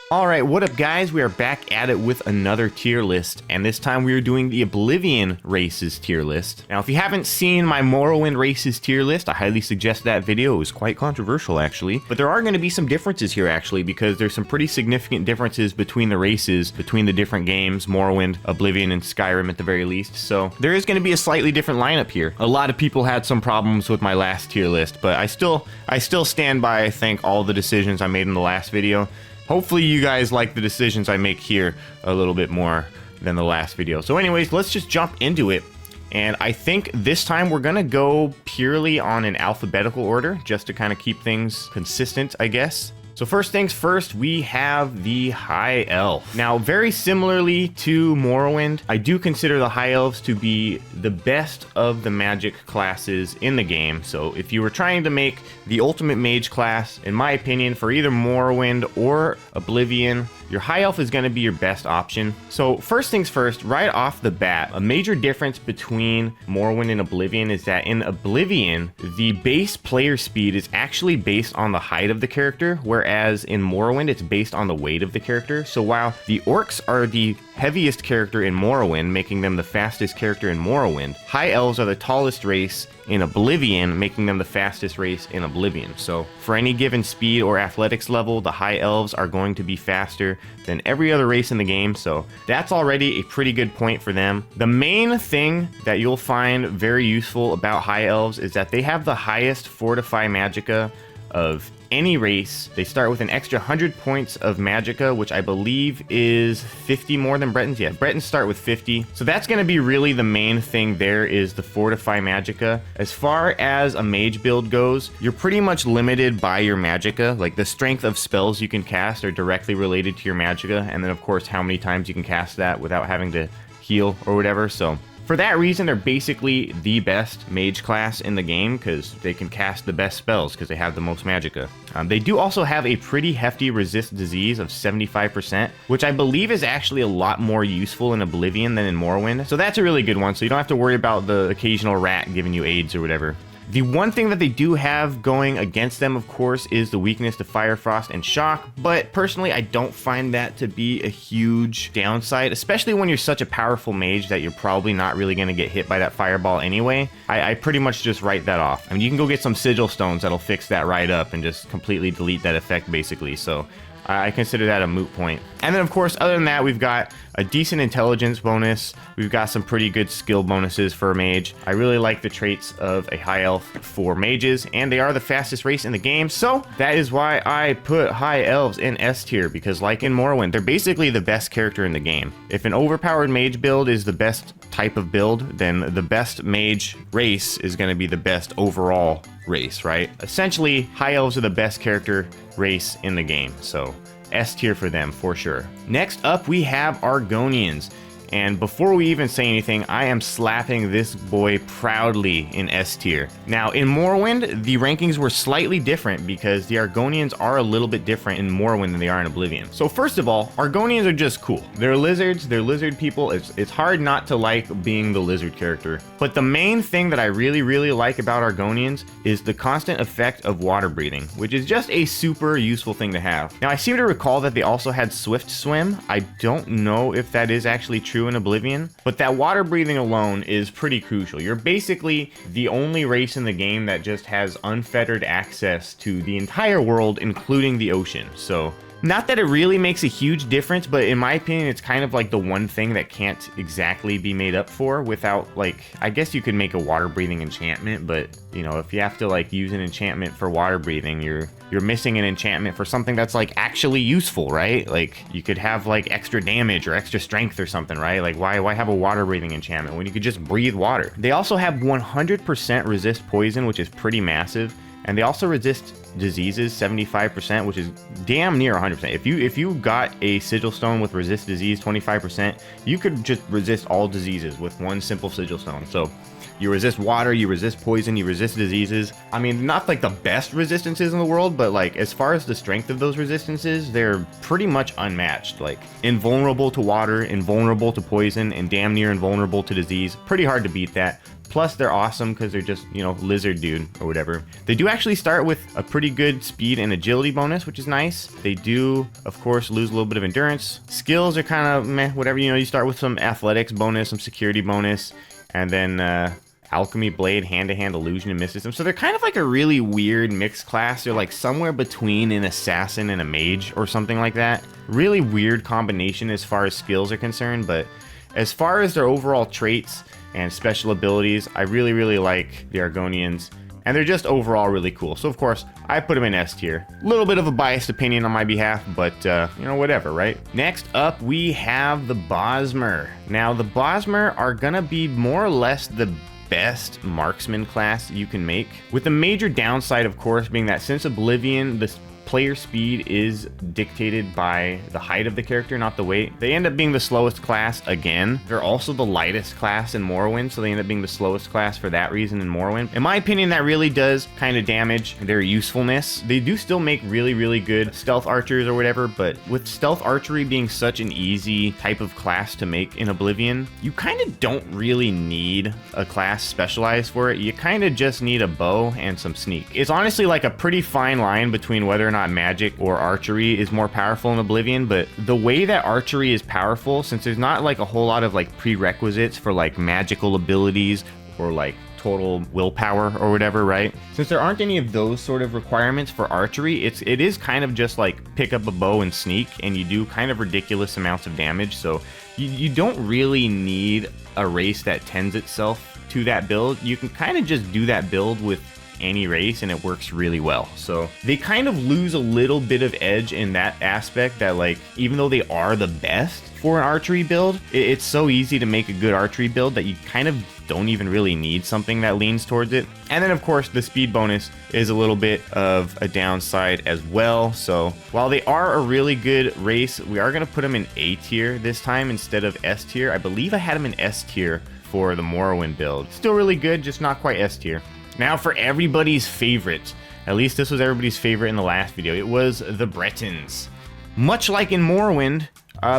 Alright, what up guys? We are back at it with another tier list, and this time we are doing the Oblivion races tier list. Now if you haven't seen my Morrowind races tier list, I highly suggest that video. It was quite controversial actually, but there are going to be some differences here actually, because there's some pretty significant differences between the races, between the different games, Morrowind, Oblivion, and Skyrim at the very least, so there is going to be a slightly different lineup here. A lot of people had some problems with my last tier list, but I still stand by, I think, all the decisions I made in the last video. Hopefully you guys like the decisions I make here a little bit more than the last video. So anyways, let's just jump into it. And I think this time we're gonna go purely on an alphabetical order, just to kind of keep things consistent, I guess. So first things first, we have the High Elf. Now, very similarly to Morrowind, I do consider the High Elves to be the best of the magic classes in the game. So if you were trying to make the ultimate mage class, in my opinion, for either Morrowind or Oblivion, your High Elf is going to be your best option. So first things first, right off the bat, a major difference between Morrowind and Oblivion is that in Oblivion, the base player speed is actually based on the height of the character, whereas in Morrowind, it's based on the weight of the character. So while the orcs are the heaviest character in Morrowind, making them the fastest character in Morrowind, High Elves are the tallest race in Oblivion, making them the fastest race in Oblivion. So for any given speed or athletics level, the High Elves are going to be faster than every other race in the game, so that's already a pretty good point for them. The main thing that you'll find very useful about High Elves is that they have the highest Fortify Magicka of any race. They start with an extra 100 points of Magicka, which I believe is 50 more than Bretons. Yeah, Bretons start with 50. So that's going to be really the main thing there, is the Fortify Magicka. As far as a mage build goes, you're pretty much limited by your Magicka. Like, the strength of spells you can cast are directly related to your Magicka, and then of course how many times you can cast that without having to heal or whatever. So for that reason, they're basically the best mage class in the game, because they can cast the best spells because they have the most Magicka. They do also have a pretty hefty resist disease of 75%, which I believe is actually a lot more useful in Oblivion than in Morrowind. So that's a really good one, so you don't have to worry about the occasional rat giving you AIDS or whatever. The one thing that they do have going against them, of course, is the weakness to Fire, Frost, and Shock, but personally, I don't find that to be a huge downside, especially when you're such a powerful mage that you're probably not really going to get hit by that fireball anyway. I pretty much just write that off. I mean, you can go get some sigil stones that'll fix that right up and just completely delete that effect, basically, so I consider that a moot point. And then, of course, other than that, we've got a decent intelligence bonus. We've got some pretty good skill bonuses for a mage. I really like the traits of a High Elf for mages, and they are the fastest race in the game, so that is why I put High Elves in S tier, because like in Morrowind, they're basically the best character in the game. If an overpowered mage build is the best type of build, then the best mage race is going to be the best overall race, right? Essentially, High Elves are the best character race in the game, so S tier for them for sure. Next up, we have Argonians. And before we even say anything, I am slapping this boy proudly in S tier. Now, in Morrowind, the rankings were slightly different because the Argonians are a little bit different in Morrowind than they are in Oblivion. So first of all, Argonians are just cool. They're lizards, they're lizard people. It's hard not to like being the lizard character. But the main thing that I really like about Argonians is the constant effect of water breathing, which is just a super useful thing to have. Now, I seem to recall that they also had Swift Swim. I don't know if that is actually true in Oblivion, but that water breathing alone is pretty crucial. You're basically the only race in the game that just has unfettered access to the entire world, including the ocean. So not that it really makes a huge difference, but in my opinion, it's kind of like the one thing that can't exactly be made up for without, like, I guess you could make a water breathing enchantment, but you know, if you have to like use an enchantment for water breathing, you're missing an enchantment for something that's like actually useful, right? Like, you could have like extra damage or extra strength or something, right? Like, why have a water breathing enchantment when you could just breathe water? They also have 100% resist poison, which is pretty massive. And they also resist diseases 75%, which is damn near 100%. If you got a sigil stone with resist disease 25%, you could just resist all diseases with one simple sigil stone. So You resist water, you resist poison, you resist diseases. I mean, not like the best resistances in the world, but like as far as the strength of those resistances, they're pretty much unmatched. Like invulnerable to water, invulnerable to poison, and damn near invulnerable to disease. Pretty hard to beat that. Plus, they're awesome because they're just, you know, lizard dude or whatever. They do actually start with a pretty good speed and agility bonus, which is nice. They do, of course, lose a little bit of endurance. Skills are kind of meh, whatever. You know, you start with some athletics bonus, some security bonus, and then alchemy, blade, hand-to-hand, illusion, and mysticism. So they're kind of like a really weird mixed class. They're like somewhere between an assassin and a mage or something like that. Really weird combination as far as skills are concerned, but as far as their overall traits and special abilities, I really like the Argonians, and they're just overall really cool. So of course, I put them in S tier. A little bit of a biased opinion on my behalf, but you know, whatever, right? Next up, we have the Bosmer. Now, the Bosmer are gonna be more or less the best marksman class you can make, with the major downside, of course, being that since Oblivion, the player speed is dictated by the height of the character, not the weight. They end up being the slowest class again. They're also the lightest class in Morrowind, so they end up being the slowest class for that reason in Morrowind. In my opinion, that really does kind of damage their usefulness. They do still make really good stealth archers or whatever, but with stealth archery being such an easy type of class to make in Oblivion, you kind of don't really need a class specialized for it. You kind of just need a bow and some sneak. It's honestly like a pretty fine line between whether or not magic or archery is more powerful in Oblivion, but the way that archery is powerful, since there's not like a whole lot of like prerequisites for like magical abilities or like total willpower or whatever, right? Since there aren't any of those sort of requirements for archery, it is kind of just like pick up a bow and sneak, and you do kind of ridiculous amounts of damage. So you don't really need a race that tends itself to that build. You can kind of just do that build with any race and it works really well. So they kind of lose a little bit of edge in that aspect, that like even though they are the best for an archery build, it's so easy to make a good archery build that you kind of don't even really need something that leans towards it. And then of course the speed bonus is a little bit of a downside as well. So while they are a really good race, we are going to put them in A tier this time instead of S tier. I believe I had them in S tier for the Morrowind build. Still really good, just not quite S tier. Now for everybody's favorite, at least this was everybody's favorite in the last video, it was the Bretons. Much like in Morrowind,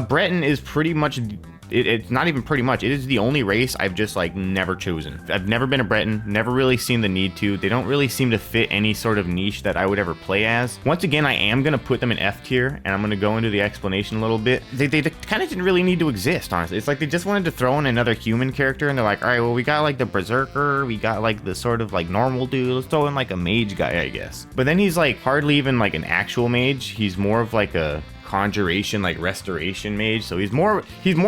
Breton is pretty much, it's not even pretty much, it is the only race I've just like never chosen. I've never been a Breton, never really seen the need to. They don't really seem to fit any sort of niche that I would ever play as. Once again, I am going to put them in F tier, and I'm going to go into the explanation a little bit. They kind of didn't really need to exist, honestly. It's like they just wanted to throw in another human character, and they're like, all right, well, we got like the Berserker, we got like the sort of like normal dude, let's throw in like a mage guy, I guess. But then he's like hardly even like an actual mage. He's more of like a conjuration, like restoration mage, so he's more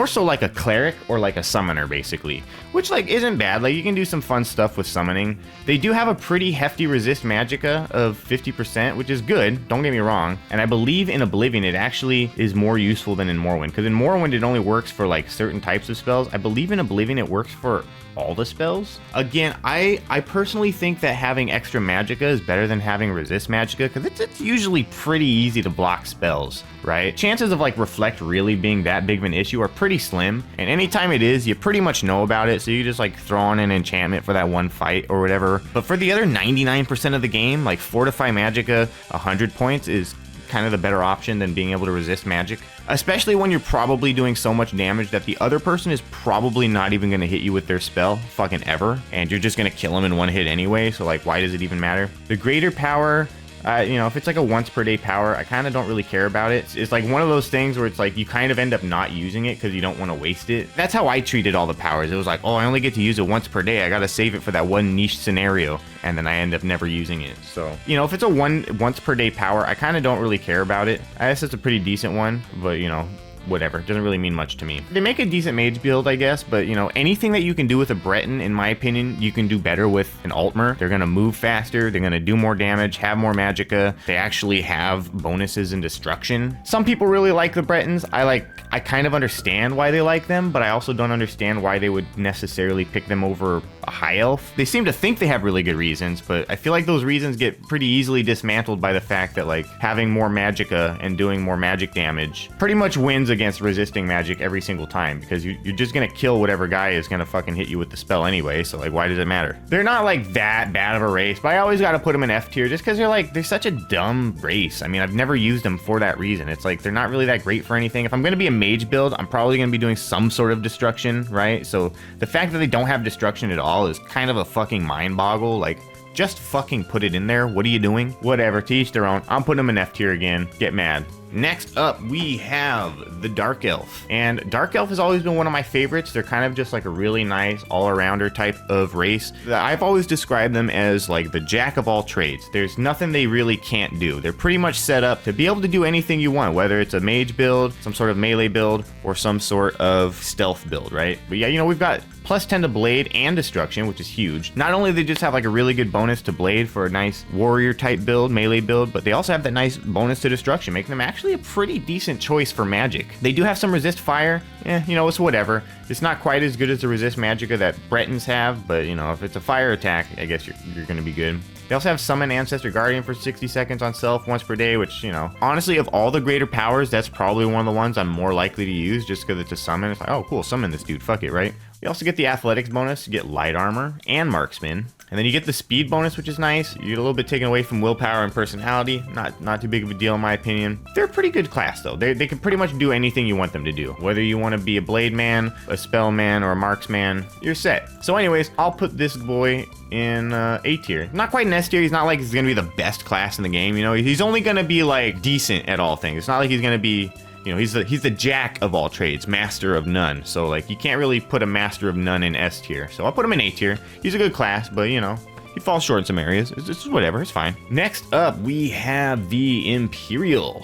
so like a cleric or like a summoner basically, which like isn't bad. Like you can do some fun stuff with summoning. They do have a pretty hefty resist magicka of 50%, which is good, don't get me wrong, and I believe in Oblivion it actually is more useful than in Morrowind, because in Morrowind it only works for like certain types of spells. I believe in Oblivion it works for all the spells. Again, I personally think that having extra magicka is better than having resist magicka, because it's usually pretty easy to block spells, right? Chances of like reflect really being that big of an issue are pretty slim, and anytime it is, you pretty much know about it, so you just like throw on an enchantment for that one fight or whatever. But for the other 99% of the game, like fortify magicka 100 points is kind of the better option than being able to resist magic, especially when you're probably doing so much damage that the other person is probably not even going to hit you with their spell fucking ever, and you're just going to kill them in one hit anyway, so like why does it even matter? The greater power, you know, if it's like a once per day power, I kind of don't really care about it. It's like one of those things where it's like you kind of end up not using it because you don't want to waste it. That's how I treated all the powers. It was like, oh, I only get to use it once per day. I got to save it for that one niche scenario, and then I end up never using it. So, you know, if it's a once per day power, I kind of don't really care about it. I guess it's a pretty decent one, but you know, whatever, doesn't really mean much to me. They make a decent mage build, I guess, but you know, anything that you can do with a Breton, in my opinion, you can do better with an Altmer. They're gonna move faster, they're gonna do more damage, have more magicka, they actually have bonuses in destruction. Some people really like the Bretons. I kind of understand why they like them, but I also don't understand why they would necessarily pick them over a high elf. They seem to think they have really good reasons, but I feel like those reasons get pretty easily dismantled by the fact that like having more magicka and doing more magic damage pretty much wins against resisting magic every single time, because you're just gonna kill whatever guy is gonna fucking hit you with the spell anyway, so like why does it matter? They're not like that bad of a race, but I always gotta put them in F tier just because they're such a dumb race. I mean, I've never used them for that reason. It's like they're not really that great for anything. If I'm gonna be a mage build, I'm probably gonna be doing some sort of destruction, right? So the fact that they don't have destruction at all is kind of a fucking mind boggle. Like, just fucking put it in there. What are you doing? Whatever, to each their own. I'm putting them in F tier again. Get mad. Next up, we have the Dark Elf. And Dark Elf has always been one of my favorites. They're kind of just like a really nice all-arounder type of race. I've always described them as like the jack of all trades. There's nothing they really can't do. They're pretty much set up to be able to do anything you want, whether it's a mage build, some sort of melee build, or some sort of stealth build, right? But yeah, you know, we've got plus 10 to blade and destruction, which is huge. Not only do they just have like a really good bonus to blade for a nice warrior type build, melee build, but they also have that nice bonus to destruction, making them actually a pretty decent choice for magic. They do have some resist fire. You know, it's whatever. It's not quite as good as the resist magicka that Bretons have, but you know, if it's a fire attack, I guess you're gonna be good. They also have Summon Ancestor Guardian for 60 seconds on self once per day, which, you know, honestly, of all the greater powers, that's probably one of the ones I'm more likely to use just because it's a summon. It's like, oh, cool, summon this dude, fuck it, right? You also get the athletics bonus, you get light armor and marksman. And then you get the speed bonus, which is nice. You get a little bit taken away from willpower and personality. Not too big of a deal in my opinion. They're a pretty good class though. They can pretty much do anything you want them to do. Whether you want to be a blade man, a spell man, or a marksman, you're set. So anyways, I'll put this boy in A tier. Not quite an S tier. He's not like he's gonna be the best class in the game, you know. He's only gonna be like decent at all things. It's not like he's gonna be, you know, he's the jack of all trades, master of none. So like you can't really put a master of none in S tier. So I'll put him in A tier. He's a good class, but you know, he falls short in some areas. It's just whatever, it's fine. Next up, we have the Imperial,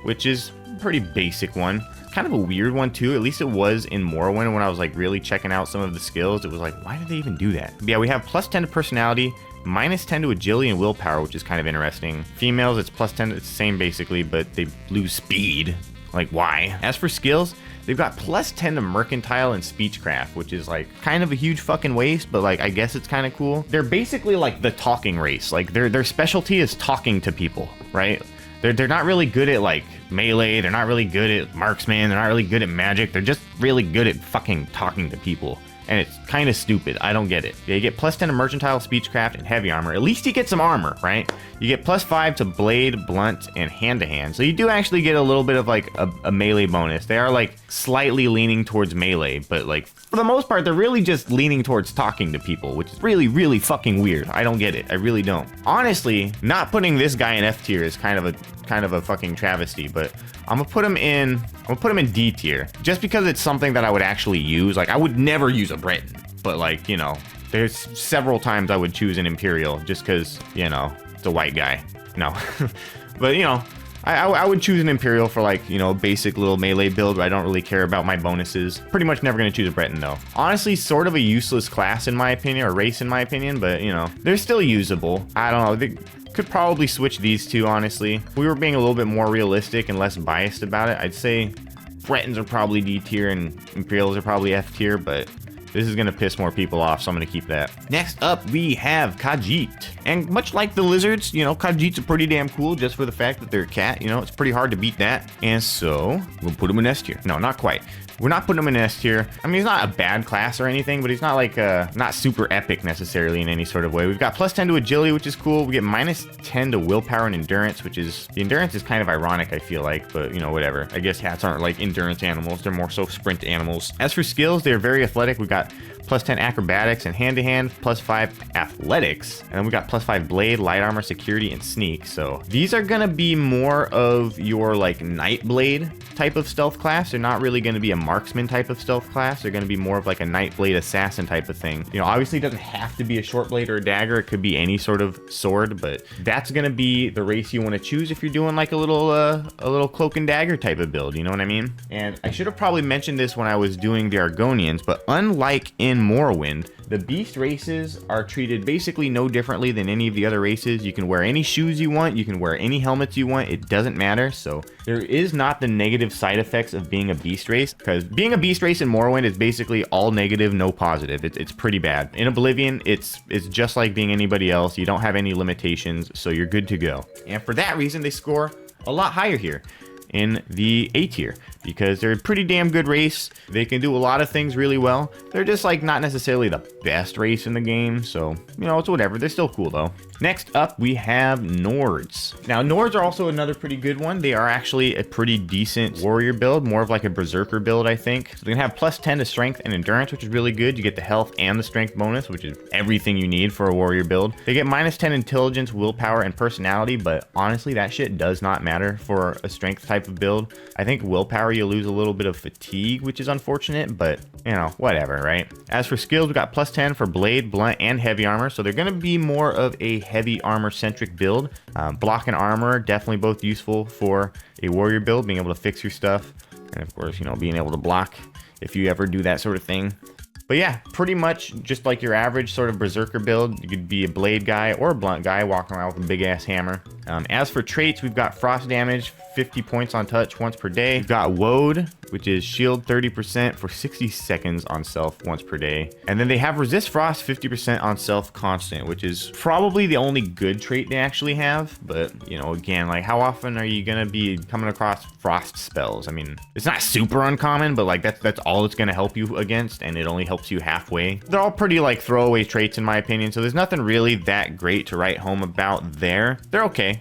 which is a pretty basic one. Kind of a weird one too. At least it was in Morrowind when I was like really checking out some of the skills. It was like, why did they even do that? But yeah, we have plus 10 to personality, minus 10 to agility and willpower, which is kind of interesting. Females, it's plus 10, it's the same basically, but they lose speed. Like, why? As for skills, they've got plus 10 to mercantile and speechcraft, which is like kind of a huge fucking waste, but like I guess it's kind of cool. They're basically like the talking race. Like their specialty is talking to people, right? They're not really good at like melee, they're not really good at marksman, they're not really good at magic, they're just really good at fucking talking to people. And it's kind of stupid. I don't get it. Yeah, you get plus 10 to mercantile, speechcraft, and heavy armor. At least you get some armor, right? You get plus 5 to blade, blunt, and hand-to-hand. So you do actually get a little bit of like a melee bonus. They are like slightly leaning towards melee, but like for the most part, they're really just leaning towards talking to people, which is really, really fucking weird. I don't get it. I really don't. Honestly, not putting this guy in F tier is kind of a fucking travesty, but I'm gonna put him in D tier just because it's something that I would actually use. Like I would never use a Breton, but like, you know, there's several times I would choose an Imperial just because, you know, it's a white guy. No, but you know, I would choose an Imperial for like, you know, basic little melee build where I don't really care about my bonuses. Pretty much never gonna choose a Breton though. Honestly, sort of a useless class in my opinion, or race in my opinion, but you know, they're still usable. I don't know. They could probably switch these two, honestly. If we were being a little bit more realistic and less biased about it, I'd say Bretons are probably D tier and Imperials are probably F tier, but this is gonna piss more people off, so I'm gonna keep that. Next up, we have Khajiit. And much like the lizards, you know, Khajiits are pretty damn cool just for the fact that they're a cat, you know, it's pretty hard to beat that. And so, we'll put them in S tier. No, not quite. We're not putting him in S tier. I mean, he's not a bad class or anything, but he's not like, not super epic necessarily in any sort of way. We've got plus 10 to agility, which is cool. We get minus 10 to willpower and endurance, which is, the endurance is kind of ironic, I feel like, but you know, whatever. I guess cats aren't like endurance animals. They're more so sprint animals. As for skills, they're very athletic. We've got plus 10 acrobatics and hand-to-hand, plus 5 athletics, and then we got plus 5 blade, light armor, security, and sneak. So these are gonna be more of your like Nightblade type of stealth class. They're not really gonna be a marksman type of stealth class. They're gonna be more of like a Nightblade assassin type of thing. You know, obviously it doesn't have to be a short blade or a dagger. It could be any sort of sword, but that's gonna be the race you want to choose if you're doing like a little cloak and dagger type of build. You know what I mean? And I should have probably mentioned this when I was doing the Argonians, but unlike in Morrowind, the beast races are treated basically no differently than any of the other races. You can wear any shoes you want, you can wear any helmets you want, it doesn't matter. So there is not the negative negative side effects of being a beast race, because being a beast race in Morrowind is basically all negative, no positive. It's pretty bad. In Oblivion, it's just like being anybody else. You don't have any limitations, so you're good to go. And for that reason, they score a lot higher here in the A tier, because they're a pretty damn good race. They can do a lot of things really well. They're just like not necessarily the best race in the game, so you know, it's whatever. They're still cool though. Next up, we have Nords. Now, Nords are also another pretty good one. They are actually a pretty decent warrior build, more of like a berserker build, I think. So they can have plus 10 to strength and endurance, which is really good. You get the health and the strength bonus, which is everything you need for a warrior build. They get minus 10 intelligence, willpower, and personality, but honestly, that shit does not matter for a strength type of build. I think willpower, you lose a little bit of fatigue, which is unfortunate, but you know, whatever, right? As for skills, we got plus 10 for blade, blunt, and heavy armor. So they're going to be more of a heavy armor centric build. Block and armor, definitely both useful for a warrior build, being able to fix your stuff. And of course, you know, being able to block if you ever do that sort of thing. But yeah, pretty much just like your average sort of berserker build. You could be a blade guy or a blunt guy walking around with a big ass hammer. As for traits, we've got frost damage, 50 points on touch once per day. We've got woad, which is shield 30% for 60 seconds on self once per day. And then they have resist frost 50% on self constant, which is probably the only good trait they actually have. But you know, again, like how often are you gonna be coming across frost spells? I mean, it's not super uncommon, but like that's all it's gonna help you against, and it only helps you halfway. They're all pretty like throwaway traits in my opinion, so there's nothing really that great to write home about there. They're okay.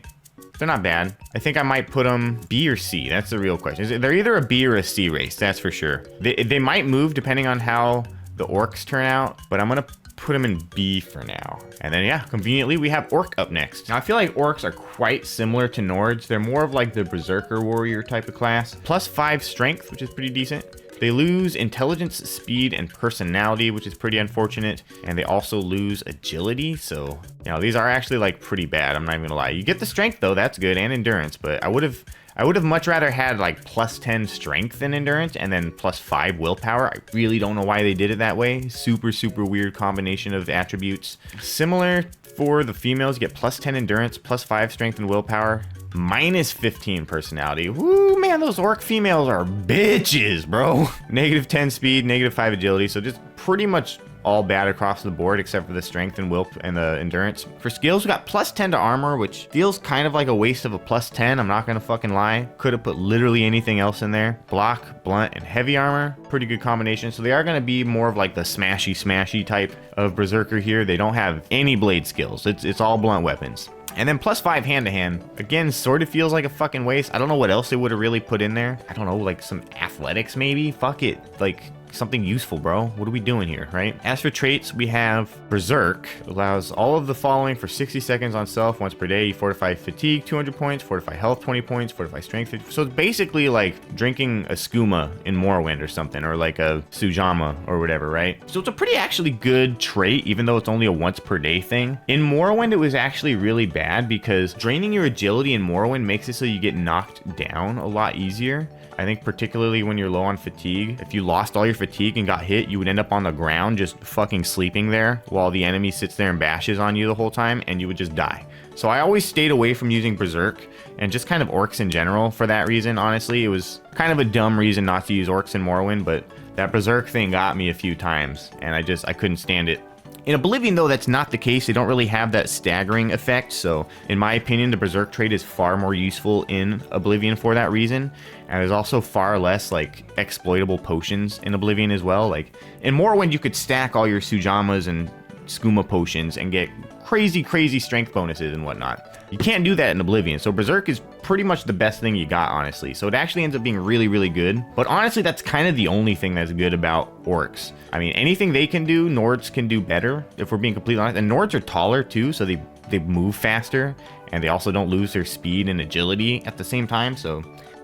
They're not bad. I think I might put them B or C. That's the real question. They're either a B or a C race, that's for sure. They might move depending on how the orcs turn out, but I'm gonna put them in B for now. And then yeah, conveniently we have Orc up next. Now I feel like Orcs are quite similar to Nords. They're more of like the Berserker Warrior type of class. Plus 5 strength, which is pretty decent. They lose intelligence, speed, and personality, which is pretty unfortunate. And they also lose agility. So, you know, these are actually like pretty bad. I'm not even gonna lie. You get the strength though, that's good, and endurance. But I would have much rather had like plus 10 strength and endurance and then plus 5 willpower. I really don't know why they did it that way. Super, super weird combination of attributes. Similar for the females, you get plus 10 endurance, plus 5 strength and willpower, minus 15 personality. Woo, man, those orc females are bitches, bro. Negative 10 speed, negative 5 agility. So just pretty much all bad across the board except for the strength and will and the endurance. For skills, we got plus 10 to armor, which feels kind of like a waste of a plus 10. I'm not gonna fucking lie. Could have put literally anything else in there. Block, blunt, and heavy armor. Pretty good combination. So they are gonna be more of like the smashy type of berserker here. They don't have any blade skills. It's all blunt weapons. And then plus 5 hand-to-hand. Again, sort of feels like a fucking waste. I don't know what else they would have really put in there. I don't know, like some athletics maybe? Fuck it. Like something useful, bro. What are we doing here, right? As for traits, we have Berserk. Allows all of the following for 60 seconds on self once per day. You fortify fatigue 200 points, fortify health 20 points, fortify strength 50. So it's basically like drinking a skooma in Morrowind or something, or like a Sujama or whatever, right? So it's a pretty actually good trait, even though it's only a once per day thing. In Morrowind, it was actually really bad because draining your agility in Morrowind makes it so you get knocked down a lot easier. I think particularly when you're low on fatigue, if you lost all your fatigue and got hit, you would end up on the ground just fucking sleeping there while the enemy sits there and bashes on you the whole time, and you would just die. So I always stayed away from using Berserk and just kind of orcs in general for that reason. Honestly, it was kind of a dumb reason not to use orcs in Morrowind, but that Berserk thing got me a few times and I couldn't stand it. In Oblivion, though, that's not the case. They don't really have that staggering effect. So in my opinion, the Berserk trait is far more useful in Oblivion for that reason. And there's also far less like exploitable potions in Oblivion as well. Like in Morrowind, you could stack all your Sujamas and skooma potions and get crazy strength bonuses and whatnot. You can't do that in Oblivion. So Berserk is pretty much the best thing you got, honestly. So it actually ends up being really good. But honestly, that's kind of the only thing that's good about orcs. I mean, anything they can do, Nords can do better, if we're being completely honest. And Nords are taller too, so they move faster, and they also don't lose their speed and agility at the same time. So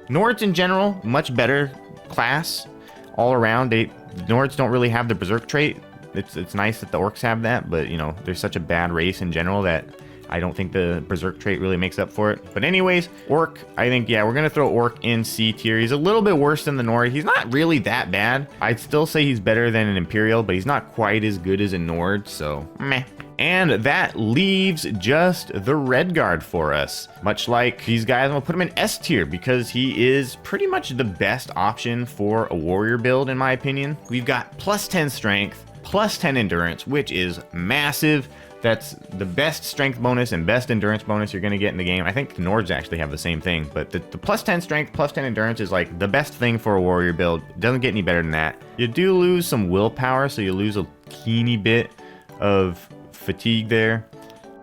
Nords in general, much better class all around. Nords don't really have the Berserk trait. It's nice that the orcs have that, but you know, they're such a bad race in general that I don't think the Berserk trait really makes up for it. But anyways, Orc, I think, yeah, we're going to throw Orc in C tier. He's a little bit worse than the Nord. He's not really that bad. I'd still say he's better than an Imperial, but he's not quite as good as a Nord, so meh. And that leaves just the Redguard for us. Much like these guys, I'm gonna put him in S tier because he is pretty much the best option for a warrior build, in my opinion. We've got plus 10 strength, plus 10 endurance, which is massive. That's the best strength bonus and best endurance bonus you're gonna get in the game. I think the Nords actually have the same thing, but the plus 10 strength, plus 10 endurance is like the best thing for a warrior build. It doesn't get any better than that. You do lose some willpower, so you lose a teeny bit of fatigue there,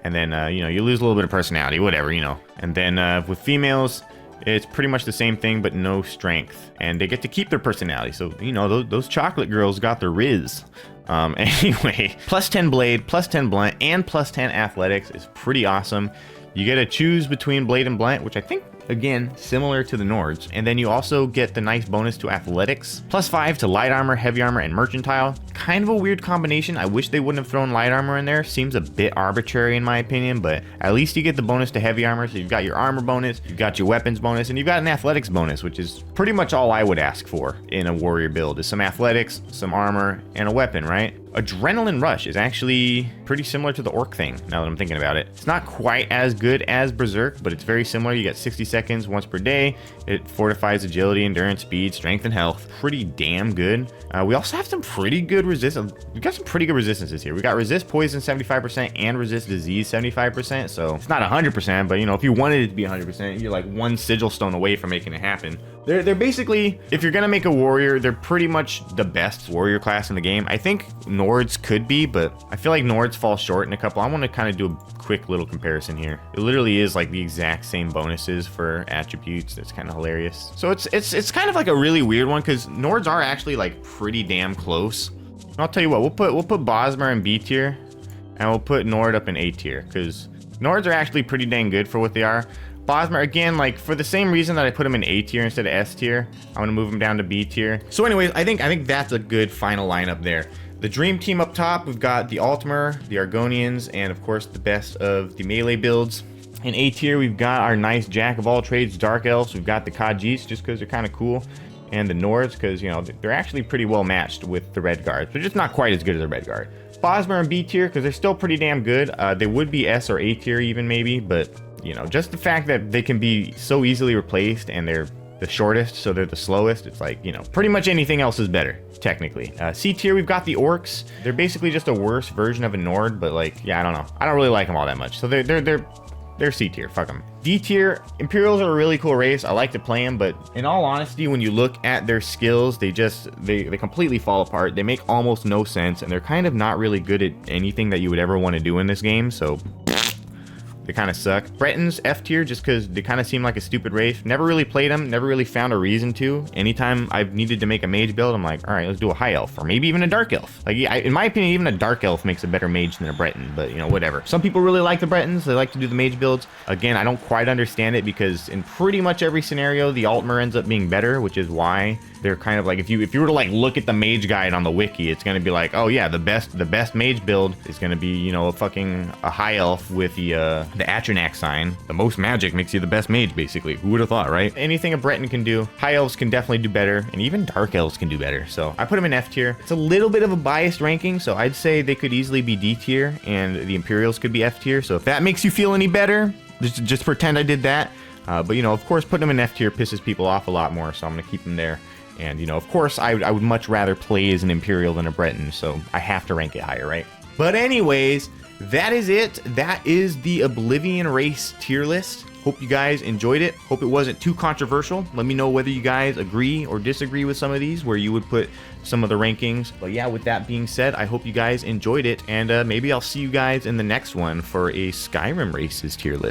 and then you know, you lose a little bit of personality, whatever, you know. And then with females, it's pretty much the same thing, but no strength, and they get to keep their personality. So you know, those chocolate girls got their riz. Anyway, plus 10 blade, plus 10 blunt, and plus 10 athletics is pretty awesome. You get to choose between blade and blunt, which I think, again, similar to the Nords. And then you also get the nice bonus to athletics. Plus 5 to light armor, heavy armor, and mercantile. Kind of a weird combination. I wish they wouldn't have thrown light armor in there. Seems a bit arbitrary in my opinion, but at least you get the bonus to heavy armor. So you've got your armor bonus, you've got your weapons bonus, and you've got an athletics bonus, which is pretty much all I would ask for in a warrior build, is some athletics, some armor, and a weapon, right? Adrenaline Rush is actually pretty similar to the Orc thing, now that I'm thinking about it. It's not quite as good as Berserk, but it's very similar. You get 60 seconds once per day. It fortifies agility, endurance, speed, strength, and health. Pretty damn good. We also have some pretty good resistance. We've got some pretty good resistances here. We got resist poison 75% and resist disease 75%, so it's not 100%, but you know, if you wanted it to be 100%, you're like one sigil stone away from making it happen. They're basically, if you're gonna make a warrior, they're pretty much the best warrior class in the game. I think Nords could be, but I feel like Nords fall short in a couple. I want to kind of do a quick little comparison here. It literally is like the exact same bonuses for attributes. It's kind of hilarious. So it's kind of like a really weird one because Nords are actually like pretty damn close. I'll tell you what, we'll put Bosmer in B tier, and we'll put Nord up in A tier because Nords are actually pretty dang good for what they are. Bosmer, again, like for the same reason that I put him in A tier instead of S tier, I'm gonna move him down to B tier. So anyways, I think that's a good final lineup there. The dream team up top, we've got the Altmer, the Argonians, and of course the best of the melee builds. In A tier, we've got our nice jack of all trades Dark Elves. We've got the Khajiits just because they're kind of cool, and the Nords because, you know, they're actually pretty well matched with the Red Guards. They're just not quite as good as the Red Guard. Bosmer and B tier because they're still pretty damn good. They would be S or A tier even maybe, but you know, just the fact that they can be so easily replaced and they're the shortest, so they're the slowest, it's like, you know, pretty much anything else is better, technically. C tier, we've got the Orcs. They're basically just a worse version of a Nord, but like, yeah, I don't know. I don't really like them all that much. So they're C tier, fuck them. D tier, Imperials are a really cool race. I like to play them, but in all honesty, when you look at their skills, they completely fall apart. They make almost no sense, and they're kind of not really good at anything that you would ever want to do in this game, so they kind of suck. Bretons, F tier, just because they kind of seem like a stupid race. Never really played them, never really found a reason to. Anytime I've needed to make a mage build, I'm like, all right, let's do a high elf, or maybe even a dark elf. Like, in my opinion, even a dark elf makes a better mage than a Breton, but you know, whatever. Some people really like the Bretons, they like to do the mage builds. Again, I don't quite understand it because in pretty much every scenario, the Altmer ends up being better, which is why they're kind of like, if you were to like look at the mage guide on the wiki, it's going to be like, oh yeah, the best mage build is going to be, you know, a high elf with the Atronach sign. The most magic makes you the best mage, basically. Who would have thought, right? Anything a Breton can do, high elves can definitely do better, and even dark elves can do better. So I put them in F tier. It's a little bit of a biased ranking, so I'd say they could easily be D tier, and the Imperials could be F tier. So if that makes you feel any better, just pretend I did that. But you know, of course, putting them in F tier pisses people off a lot more, so I'm gonna keep them there. And you know, of course, I would much rather play as an Imperial than a Breton, so I have to rank it higher, right? But anyways, that is it. That is the Oblivion race tier list. Hope you guys enjoyed it. Hope it wasn't too controversial. Let me know whether you guys agree or disagree with some of these, where you would put some of the rankings. But yeah, with that being said, I hope you guys enjoyed it, and maybe I'll see you guys in the next one for a Skyrim races tier list.